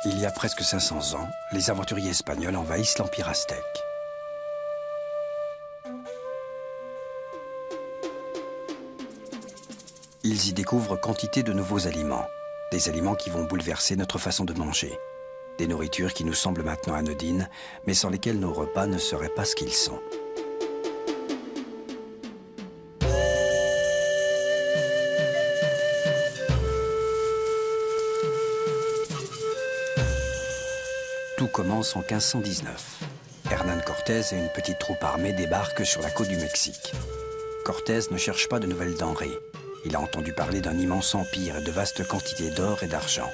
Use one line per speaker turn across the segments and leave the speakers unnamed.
Il y a presque 500 ans, les aventuriers espagnols envahissent l'Empire aztèque. Ils y découvrent quantité de nouveaux aliments. Des aliments qui vont bouleverser notre façon de manger. Des nourritures qui nous semblent maintenant anodines, mais sans lesquelles nos repas ne seraient pas ce qu'ils sont. Tout commence en 1519. Hernán Cortés et une petite troupe armée débarquent sur la côte du Mexique. Cortés ne cherche pas de nouvelles denrées. Il a entendu parler d'un immense empire et de vastes quantités d'or et d'argent.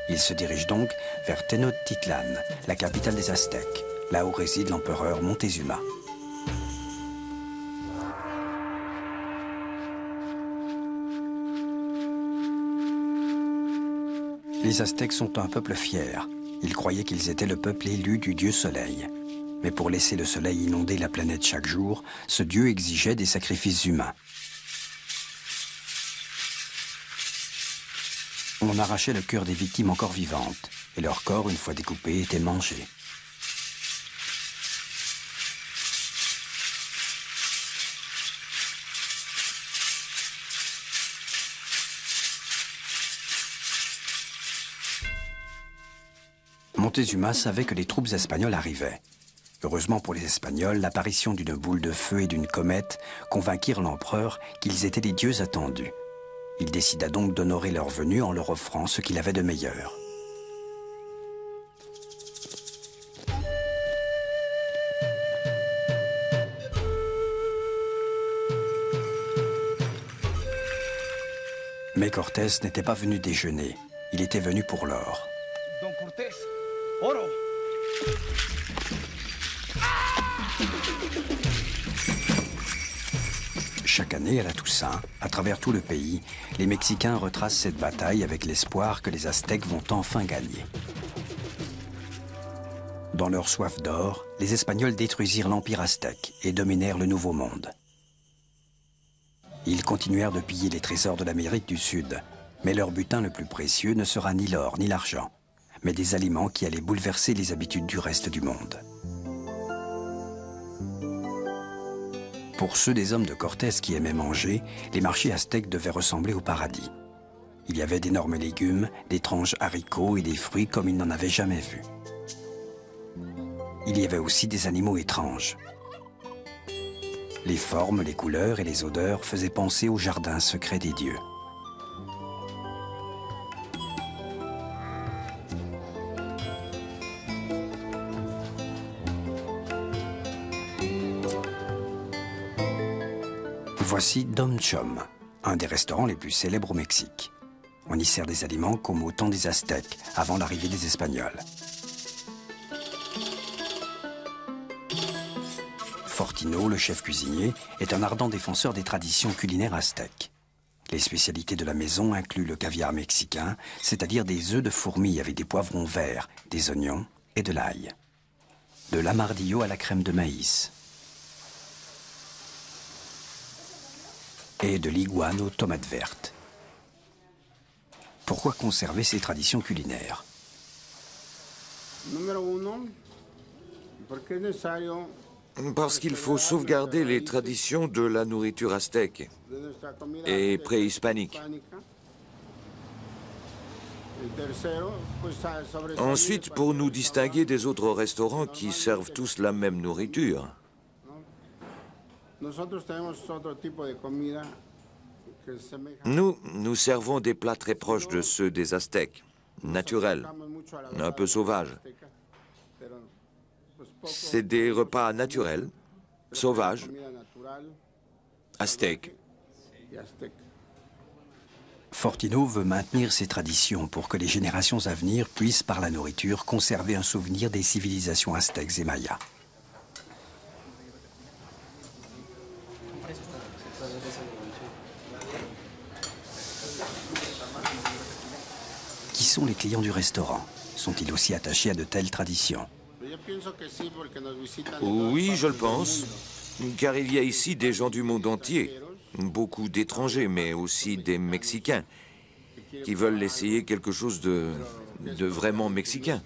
Il se dirige donc vers Tenochtitlan, la capitale des Aztèques, là où réside l'empereur Montezuma. Les Aztèques sont un peuple fier. Ils croyaient qu'ils étaient le peuple élu du dieu Soleil. Mais pour laisser le soleil inonder la planète chaque jour, ce dieu exigeait des sacrifices humains. On arrachait le cœur des victimes encore vivantes, et leur corps, une fois découpé, était mangé. Montezuma savait que les troupes espagnoles arrivaient. Heureusement pour les Espagnols, l'apparition d'une boule de feu et d'une comète convainquirent l'empereur qu'ils étaient les dieux attendus. Il décida donc d'honorer leur venue en leur offrant ce qu'il avait de meilleur. Mais Cortés n'était pas venu déjeuner, il était venu pour l'or.
Don Cortés, oro!
Chaque année, à la Toussaint, à travers tout le pays, les Mexicains retracent cette bataille avec l'espoir que les Aztèques vont enfin gagner. Dans leur soif d'or, les Espagnols détruisirent l'Empire aztèque et dominèrent le Nouveau Monde. Ils continuèrent de piller les trésors de l'Amérique du Sud, mais leur butin le plus précieux ne sera ni l'or ni l'argent, mais des aliments qui allaient bouleverser les habitudes du reste du monde. Pour ceux des hommes de Cortés qui aimaient manger, les marchés aztèques devaient ressembler au paradis. Il y avait d'énormes légumes, d'étranges haricots et des fruits comme ils n'en avaient jamais vus. Il y avait aussi des animaux étranges. Les formes, les couleurs et les odeurs faisaient penser au jardin secret des dieux. Voici Dom Chom, un des restaurants les plus célèbres au Mexique. On y sert des aliments comme au temps des Aztèques, avant l'arrivée des Espagnols. Fortino, le chef cuisinier, est un ardent défenseur des traditions culinaires aztèques. Les spécialités de la maison incluent le caviar mexicain, c'est-à-dire des œufs de fourmi avec des poivrons verts, des oignons et de l'ail. De l'amardillo à la crème de maïs. Et de l'iguane aux tomates vertes. Pourquoi conserver ces traditions culinaires?
Parce qu'il faut sauvegarder les traditions de la nourriture aztèque et préhispanique. Ensuite, pour nous distinguer des autres restaurants qui servent tous la même nourriture. Nous servons des plats très proches de ceux des Aztèques, naturels, un peu sauvages. C'est des repas naturels, sauvages, aztèques.
Fortino veut maintenir ces traditions pour que les générations à venir puissent, par la nourriture, conserver un souvenir des civilisations aztèques et mayas. Qui sont les clients du restaurant? Sont-ils aussi attachés à de telles traditions?
Oui, je le pense, car il y a ici des gens du monde entier, beaucoup d'étrangers, mais aussi des Mexicains. qui veulent essayer quelque chose de vraiment mexicain.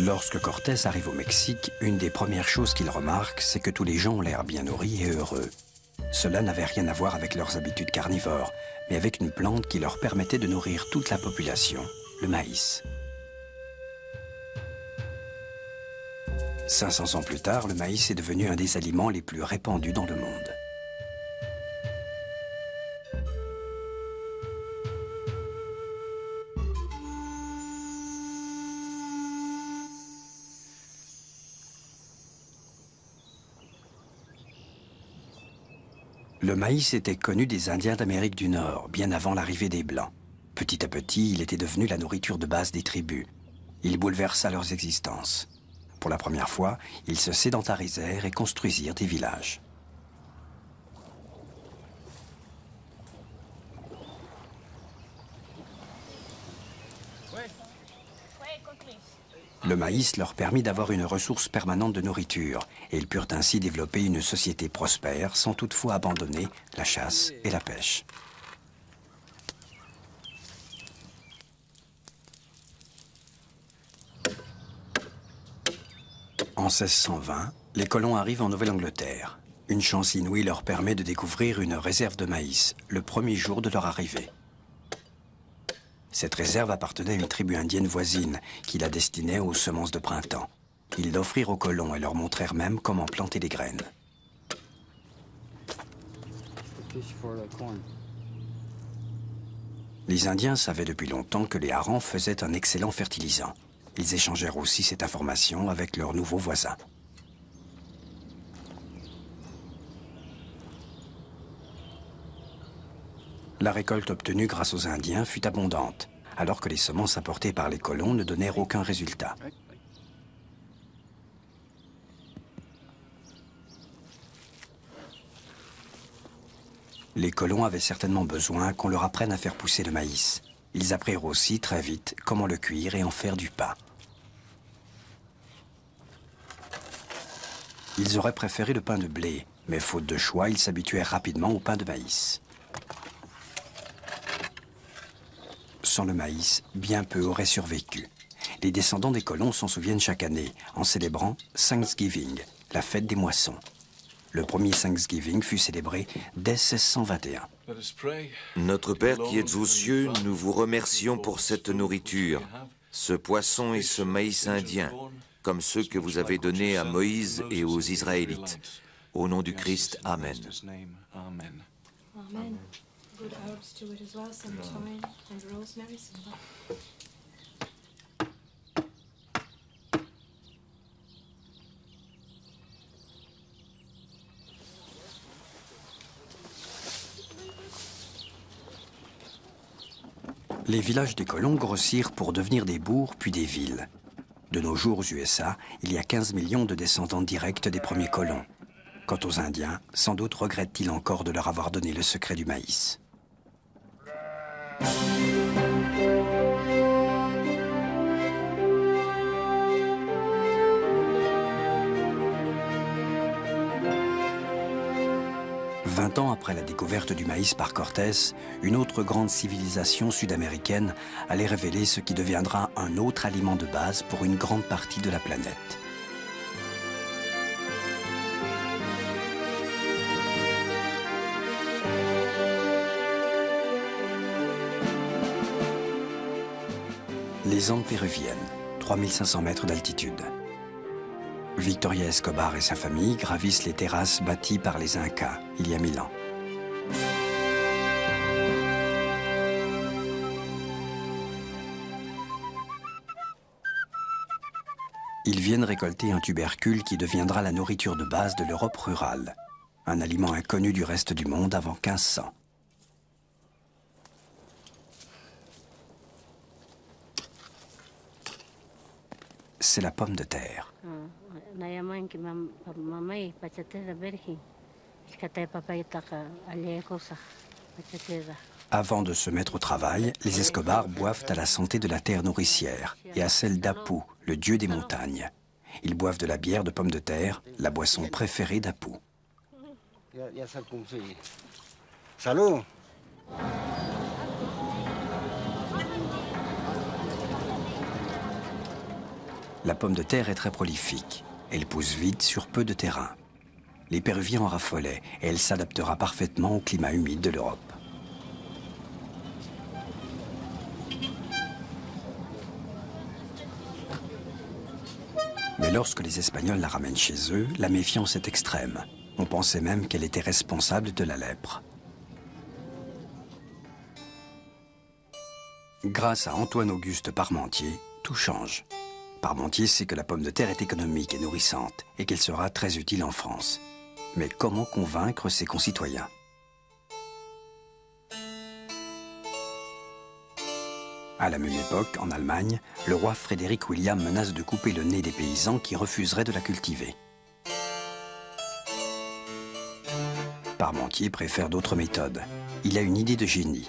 Lorsque Cortés arrive au Mexique, une des premières choses qu'il remarque, c'est que tous les gens ont l'air bien nourris et heureux. Cela n'avait rien à voir avec leurs habitudes carnivores, mais avec une plante qui leur permettait de nourrir toute la population, le maïs. 500 ans plus tard, le maïs est devenu un des aliments les plus répandus dans le monde. Le maïs était connu des Indiens d'Amérique du Nord, bien avant l'arrivée des Blancs. Petit à petit, il était devenu la nourriture de base des tribus. Il bouleversa leurs existences. Pour la première fois, ils se sédentarisèrent et construisirent des villages. Le maïs leur permit d'avoir une ressource permanente de nourriture et ils purent ainsi développer une société prospère sans toutefois abandonner la chasse et la pêche. En 1620, les colons arrivent en Nouvelle-Angleterre. Une chance inouïe leur permet de découvrir une réserve de maïs le premier jour de leur arrivée. Cette réserve appartenait à une tribu indienne voisine qui la destinait aux semences de printemps. Ils l'offrirent aux colons et leur montrèrent même comment planter des graines. Les Indiens savaient depuis longtemps que les harengs faisaient un excellent fertilisant. Ils échangèrent aussi cette information avec leurs nouveaux voisins. La récolte obtenue grâce aux Indiens fut abondante, alors que les semences apportées par les colons ne donnèrent aucun résultat. Les colons avaient certainement besoin qu'on leur apprenne à faire pousser le maïs. Ils apprirent aussi très vite comment le cuire et en faire du pain. Ils auraient préféré le pain de blé, mais faute de choix, ils s'habituèrent rapidement au pain de maïs. Sans le maïs, bien peu auraient survécu. Les descendants des colons s'en souviennent chaque année, en célébrant Thanksgiving, la fête des moissons. Le premier Thanksgiving fut célébré dès 1621.
Notre Père qui êtes aux cieux, nous vous remercions pour cette nourriture, ce poisson et ce maïs indien, comme ceux que vous avez donnés à Moïse et aux Israélites. Au nom du Christ, Amen.
Amen. Good herbs to it as well, some thyme and rosemary, some
Les villages des colons grossirent pour devenir des bourgs puis des villes. De nos jours aux USA, il y a 15 millions de descendants directs des premiers colons. Quant aux Indiens, sans doute regrettent-ils encore de leur avoir donné le secret du maïs. Vingt ans après la découverte du maïs par Cortés, une autre grande civilisation sud-américaine allait révéler ce qui deviendra un autre aliment de base pour une grande partie de la planète. Les Andes péruviennes, 3500 mètres d'altitude. Victoria Escobar et sa famille gravissent les terrasses bâties par les Incas il y a 1000 ans. Ils viennent récolter un tubercule qui deviendra la nourriture de base de l'Europe rurale, un aliment inconnu du reste du monde avant 1500. C'est la pomme de terre. Avant de se mettre au travail, les Escobar boivent à la santé de la terre nourricière et à celle d'Apu, le dieu des montagnes. Ils boivent de la bière de pommes de terre, la boisson préférée d'Apu.
Salut.
La pomme de terre est très prolifique. Elle pousse vite sur peu de terrain. Les Péruviens en raffolaient et elle s'adaptera parfaitement au climat humide de l'Europe. Mais lorsque les Espagnols la ramènent chez eux, la méfiance est extrême. On pensait même qu'elle était responsable de la lèpre. Grâce à Antoine-Auguste Parmentier, tout change. Parmentier sait que la pomme de terre est économique et nourrissante et qu'elle sera très utile en France. Mais comment convaincre ses concitoyens? À la même époque, en Allemagne, le roi Frédéric William menace de couper le nez des paysans qui refuseraient de la cultiver. Parmentier préfère d'autres méthodes. Il a une idée de génie.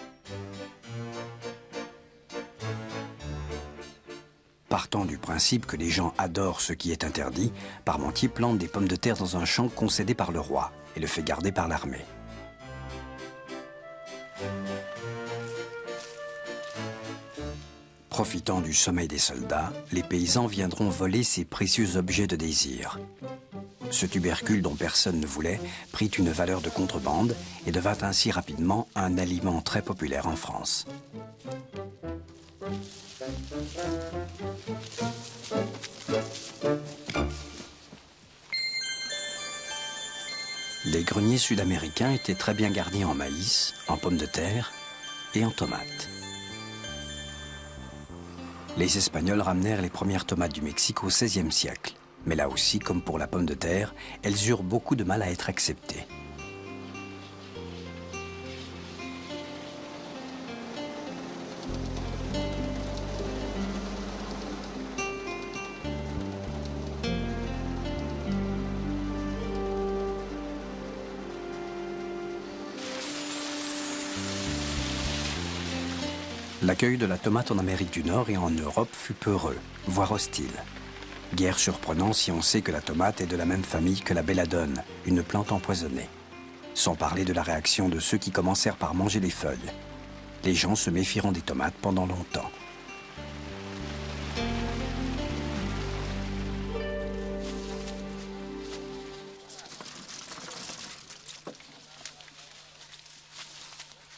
Partant du principe que les gens adorent ce qui est interdit, Parmentier plante des pommes de terre dans un champ concédé par le roi et le fait garder par l'armée. Profitant du sommeil des soldats, les paysans viendront voler ces précieux objets de désir. Ce tubercule dont personne ne voulait prit une valeur de contrebande et devint ainsi rapidement un aliment très populaire en France. Les greniers sud-américains étaient très bien garnis en maïs, en pommes de terre et en tomates. Les Espagnols ramenèrent les premières tomates du Mexique au XVIe siècle. Mais là aussi, comme pour la pomme de terre, elles eurent beaucoup de mal à être acceptées. L'accueil de la tomate en Amérique du Nord et en Europe fut peureux, voire hostile. Guère surprenant si on sait que la tomate est de la même famille que la belladone, une plante empoisonnée. Sans parler de la réaction de ceux qui commencèrent par manger les feuilles. Les gens se méfieront des tomates pendant longtemps.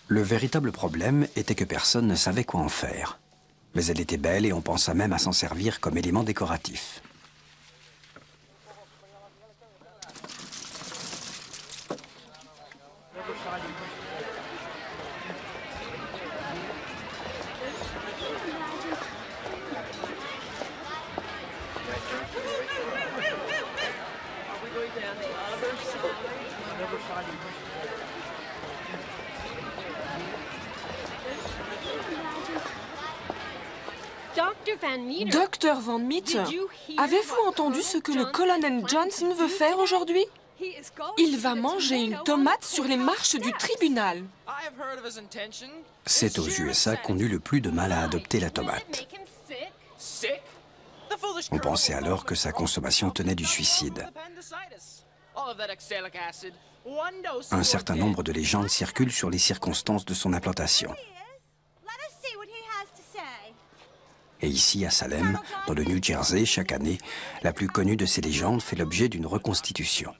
Le véritable problème était que personne ne savait quoi en faire. Mais elle était belle et on pensa même à s'en servir comme élément décoratif.
Docteur Van Meter, avez-vous entendu ce que le colonel Johnson veut faire aujourd'hui? Il va manger une tomate sur les marches du tribunal.
C'est aux USA qu'on eut le plus de mal à adopter la tomate. On pensait alors que sa consommation tenait du suicide. Un certain nombre de légendes circulent sur les circonstances de son implantation. Et ici, à Salem, dans le New Jersey, chaque année, la plus connue de ces légendes fait l'objet d'une reconstitution.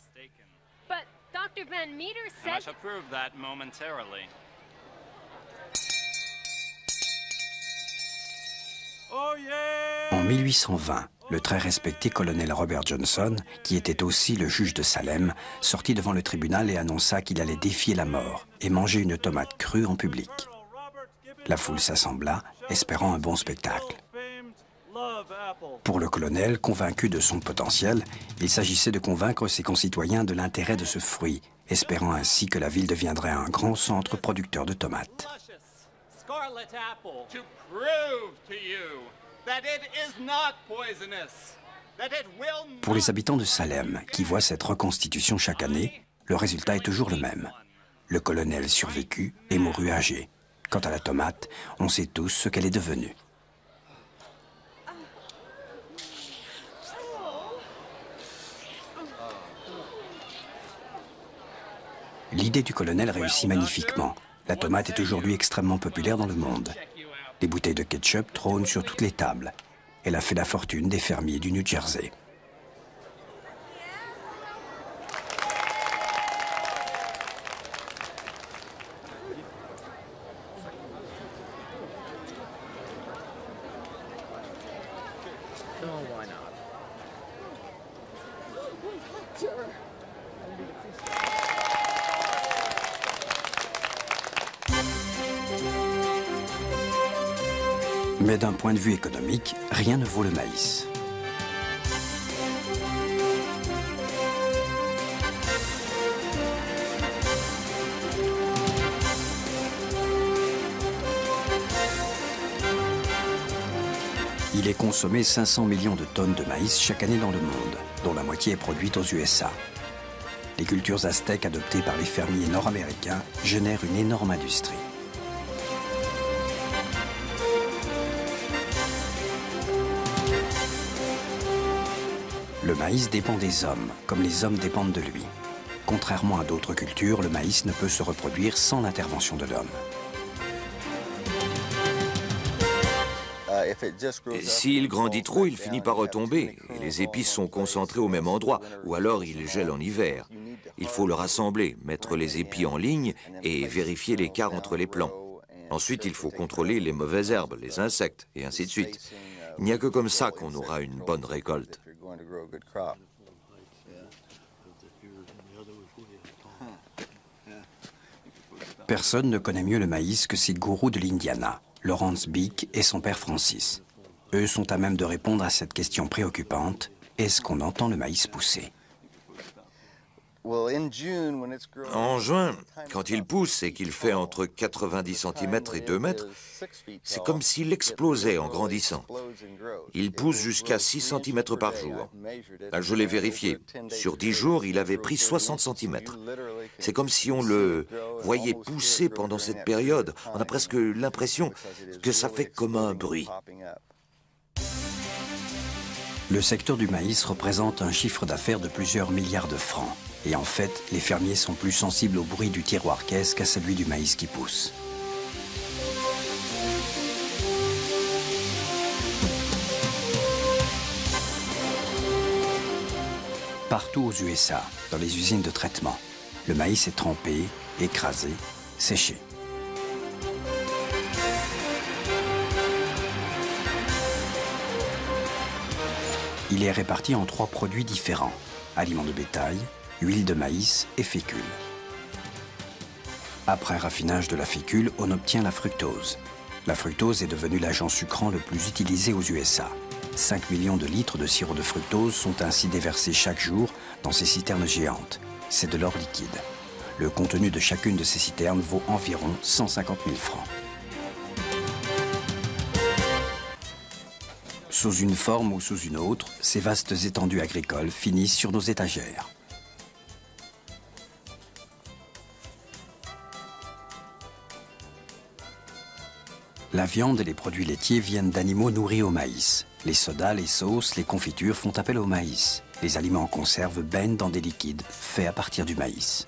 En 1820, le très respecté colonel Robert Johnson, qui était aussi le juge de Salem, sortit devant le tribunal et annonça qu'il allait défier la mort et manger une tomate crue en public. La foule s'assembla, espérant un bon spectacle. Pour le colonel, convaincu de son potentiel, il s'agissait de convaincre ses concitoyens de l'intérêt de ce fruit, espérant ainsi que la ville deviendrait un grand centre producteur de tomates. Pour les habitants de Salem, qui voient cette reconstitution chaque année, le résultat est toujours le même. Le colonel survécut et mourut âgé. Quant à la tomate, on sait tous ce qu'elle est devenue. L'idée du colonel réussit magnifiquement. La tomate est aujourd'hui extrêmement populaire dans le monde. Les bouteilles de ketchup trônent sur toutes les tables. Elle a fait la fortune des fermiers du New Jersey. Mais d'un point de vue économique, rien ne vaut le maïs. Il est consommé 500 millions de tonnes de maïs chaque année dans le monde, dont la moitié est produite aux USA. Les cultures aztèques adoptées par les fermiers nord-américains génèrent une énorme industrie. Le maïs dépend des hommes, comme les hommes dépendent de lui. Contrairement à d'autres cultures, le maïs ne peut se reproduire sans l'intervention de l'homme.
S'il grandit trop, il finit par retomber. Et les épices sont concentrées au même endroit, ou alors il gèle en hiver. Il faut le rassembler, mettre les épis en ligne et vérifier l'écart entre les plants. Ensuite, il faut contrôler les mauvaises herbes, les insectes, et ainsi de suite. Il n'y a que comme ça qu'on aura une bonne récolte.
Personne ne connaît mieux le maïs que ces gourous de l'Indiana, Lawrence Beek et son père Francis. Eux sont à même de répondre à cette question préoccupante. Est-ce qu'on entend le maïs pousser?
En juin, quand il pousse et qu'il fait entre 90 cm et 2 mètres, c'est comme s'il explosait en grandissant. Il pousse jusqu'à 6 cm par jour. Je l'ai vérifié. Sur 10 jours, il avait pris 60 cm. C'est comme si on le voyait pousser pendant cette période. On a presque l'impression que ça fait comme un bruit.
Le secteur du maïs représente un chiffre d'affaires de plusieurs milliards de francs. Et en fait, les fermiers sont plus sensibles au bruit du tiroir-caisse qu'à celui du maïs qui pousse. Partout aux USA, dans les usines de traitement, le maïs est trempé, écrasé, séché. Il est réparti en 3 produits différents: aliments de bétail, huile de maïs et fécule. Après raffinage de la fécule, on obtient la fructose. La fructose est devenue l'agent sucrant le plus utilisé aux USA. 5 millions de litres de sirop de fructose sont ainsi déversés chaque jour dans ces citernes géantes. C'est de l'or liquide. Le contenu de chacune de ces citernes vaut environ 150 000 francs. Sous une forme ou sous une autre, ces vastes étendues agricoles finissent sur nos étagères. La viande et les produits laitiers viennent d'animaux nourris au maïs. Les sodas, les sauces, les confitures font appel au maïs. Les aliments en conserve baignent dans des liquides faits à partir du maïs.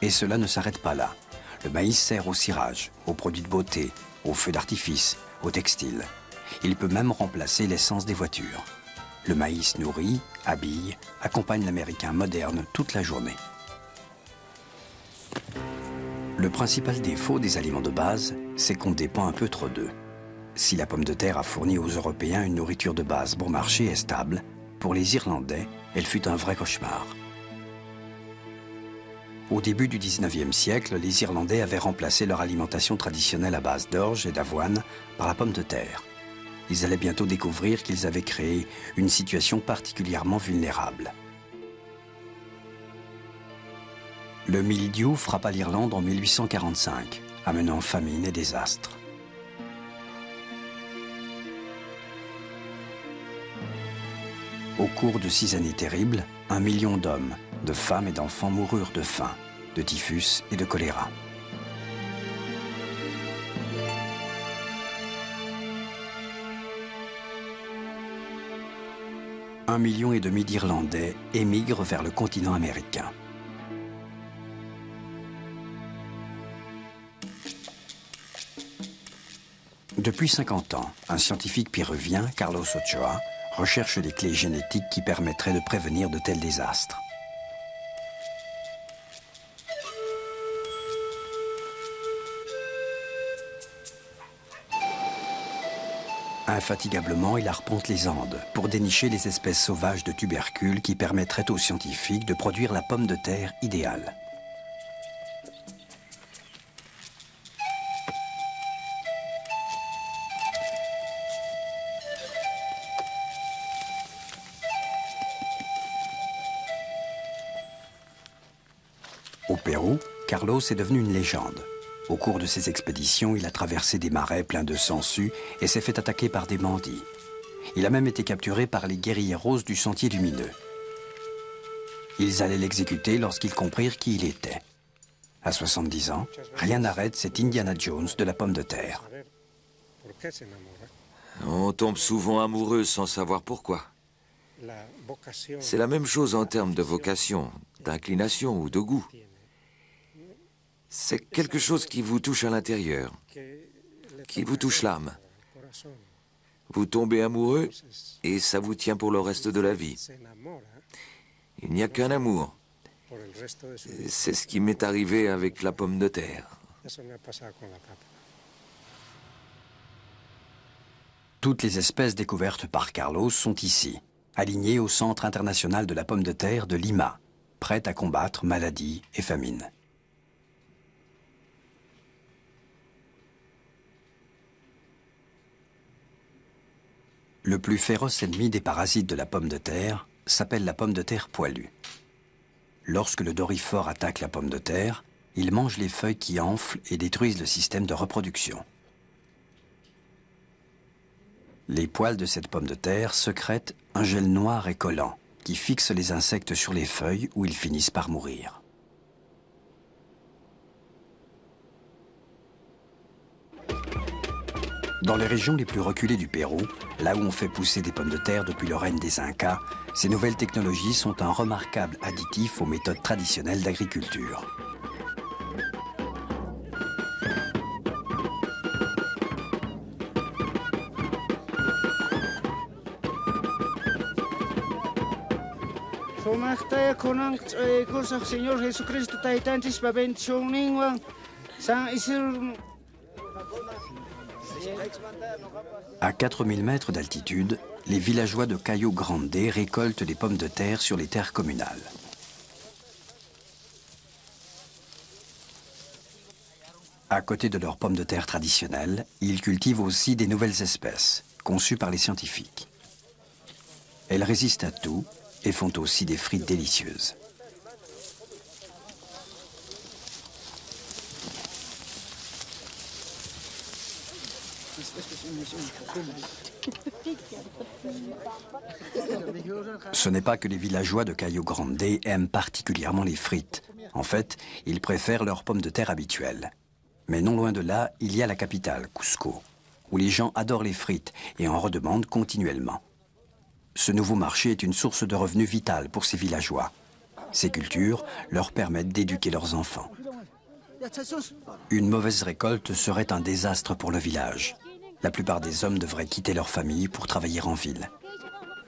Et cela ne s'arrête pas là. Le maïs sert au cirage, aux produits de beauté, aux feux d'artifice, aux textiles. Il peut même remplacer l'essence des voitures. Le maïs nourrit, habille, accompagne l'Américain moderne toute la journée. Le principal défaut des aliments de base, c'est qu'on dépend un peu trop d'eux. Si la pomme de terre a fourni aux Européens une nourriture de base bon marché et stable, pour les Irlandais, elle fut un vrai cauchemar. Au début du 19e siècle, les Irlandais avaient remplacé leur alimentation traditionnelle à base d'orge et d'avoine par la pomme de terre. Ils allaient bientôt découvrir qu'ils avaient créé une situation particulièrement vulnérable. Le mildiou frappa l'Irlande en 1845, amenant famine et désastre. Au cours de 6 années terribles, 1 million d'hommes, de femmes et d'enfants moururent de faim, de typhus et de choléra. 1,5 million d'Irlandais émigrent vers le continent américain. Depuis 50 ans, un scientifique péruvien, Carlos Ochoa, recherche les clés génétiques qui permettraient de prévenir de tels désastres. Infatigablement, il arpente les Andes pour dénicher les espèces sauvages de tubercules qui permettraient aux scientifiques de produire la pomme de terre idéale. Au Pérou, Carlos est devenu une légende. Au cours de ses expéditions, il a traversé des marais pleins de sangsues et s'est fait attaquer par des bandits. Il a même été capturé par les guérilleros du Sentier Lumineux. Ils allaient l'exécuter lorsqu'ils comprirent qui il était. À 70 ans, rien n'arrête cet Indiana Jones de la pomme de terre.
On tombe souvent amoureux sans savoir pourquoi. C'est la même chose en termes de vocation, d'inclination ou de goût. C'est quelque chose qui vous touche à l'intérieur, qui vous touche l'âme. Vous tombez amoureux et ça vous tient pour le reste de la vie. Il n'y a qu'un amour. C'est ce qui m'est arrivé avec la pomme de terre.
Toutes les espèces découvertes par Carlos sont ici, alignées au Centre international de la pomme de terre de Lima, prêtes à combattre maladies et famines. Le plus féroce ennemi des parasites de la pomme de terre s'appelle la pomme de terre poilue. Lorsque le doryphore attaque la pomme de terre, il mange les feuilles qui enflent et détruisent le système de reproduction. Les poils de cette pomme de terre sécrètent un gel noir et collant qui fixe les insectes sur les feuilles où ils finissent par mourir. Dans les régions les plus reculées du Pérou, là où on fait pousser des pommes de terre depuis le règne des Incas, ces nouvelles technologies sont un remarquable additif aux méthodes traditionnelles d'agriculture. À 4000 mètres d'altitude, les villageois de Cayo Grande récoltent des pommes de terre sur les terres communales. À côté de leurs pommes de terre traditionnelles, ils cultivent aussi des nouvelles espèces, conçues par les scientifiques. Elles résistent à tout et font aussi des frites délicieuses. Ce n'est pas que les villageois de Cayo Grande aiment particulièrement les frites. En fait, ils préfèrent leurs pommes de terre habituelles. Mais non loin de là, il y a la capitale, Cusco, où les gens adorent les frites et en redemandent continuellement. Ce nouveau marché est une source de revenus vitale pour ces villageois. Ces cultures leur permettent d'éduquer leurs enfants. Une mauvaise récolte serait un désastre pour le village. La plupart des hommes devraient quitter leur famille pour travailler en ville.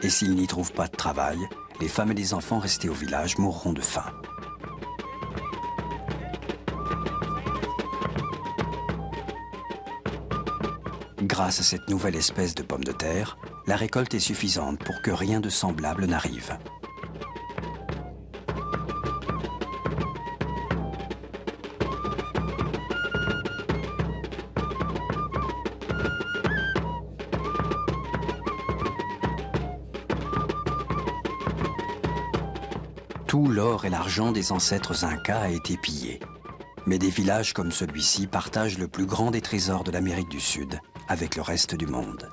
Et s'ils n'y trouvent pas de travail, les femmes et les enfants restés au village mourront de faim. Grâce à cette nouvelle espèce de pomme de terre, la récolte est suffisante pour que rien de semblable n'arrive. Tout l'or et l'argent des ancêtres incas a été pillé. Mais des villages comme celui-ci partagent le plus grand des trésors de l'Amérique du Sud avec le reste du monde.